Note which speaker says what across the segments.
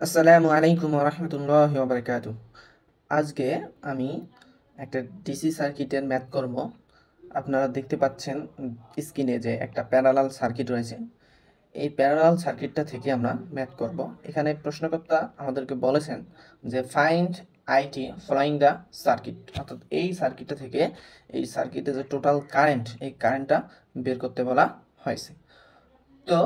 Speaker 1: আসসালামু আলাইকুম ওয়া রাহমাতুল্লাহি ওয়া বারাকাতুহু। আজকে আমি একটা ডিসি সার্কিটের ম্যাথ করব। আপনারা দেখতে পাচ্ছেন স্ক্রিনে যে একটা প্যারালাল সার্কিট রয়েছে। এই প্যারালাল সার্কিটটা থেকে আমরা ম্যাথ করব। এখানে প্রশ্নকর্তা আমাদেরকে বলেছেন যে find IT following the circuit, অর্থাৎ এই সার্কিটটা থেকে এই সার্কিটে যে টোটাল কারেন্ট, এই কারেন্টটা বের করতে বলা হয়েছে। তো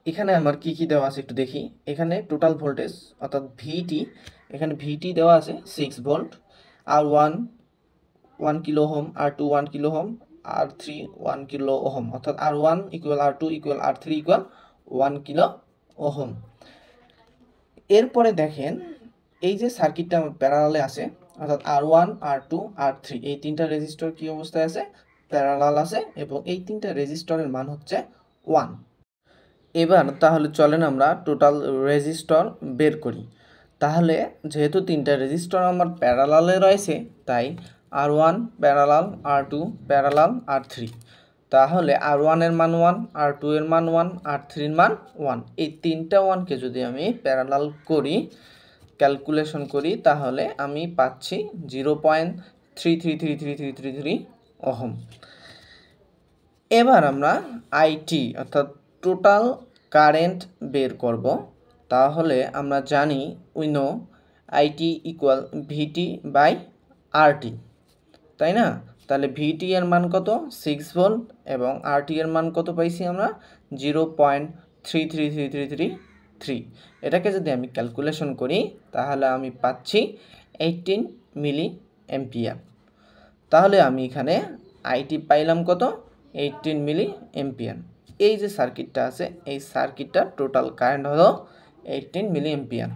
Speaker 1: এখানে আমার কি কি দেওয়া আছে একটু দেখি। এখানে টোটাল ভোল্টেজ অর্থাৎ ভিটি, এখানে ভিটি দেওয়া আছে 6 ভোল্ট, আর ওয়ান কিলো ওহম, আর টু 1 কিলো ওহম, আর থ্রি 1 কিলো ওহম, অর্থাৎ আর ওয়ান ইকুয়াল আর টু ইকুয়াল আর থ্রি ইকুয়াল 1 কিলো ওহম। এরপরে দেখেন এই যে সার্কিটটা আমার প্যারালালে আছে, অর্থাৎ আর ওয়ান আর টু আর থ্রি এই তিনটা রেজিস্টর কি অবস্থায় আছে, প্যারালাল আছে, এবং এই তিনটা রেজিস্টরের মান হচ্ছে 1। এবার তাহলে চলেন আমরা টোটাল রেজিস্টর বের করি। তাহলে যেহেতু তিনটা রেজিস্টর আমার প্যারালালে রয়েছে, তাই আর ওয়ান প্যারালাল, আর টু প্যারালাল, আর থ্রি। তাহলে আর ওয়ানের মান 1, আর টু এর মান 1, আর থ্রির মান 1। এই তিনটা ওয়ানকে যদি আমি প্যারালাল করি, ক্যালকুলেশন করি, তাহলে আমি পাচ্ছি 0.333333 ওহম। এবার আমরা আইটি অর্থাৎ টোটাল কারেন্ট বের করব। তাহলে আমরা জানি we know IT equal VT by RT, তাই না? তাহলে ভিটি এর মান কত, 6 ভোল্ট, এবং আরটি এর মান কত পাইছি আমরা, 0.333333। এটাকে যদি আমি ক্যালকুলেশন করি তাহলে আমি পাচ্ছি 18 মিলি এম্পিয়ার। তাহলে আমি এখানে আইটি পাইলাম কত, 18 মিলি এম্পিয়ার। এই যে সার্কিটটা আছে, এই সার্কিটটার টোটাল কারেন্ট হলো 18 মিলি এম্পিয়ার।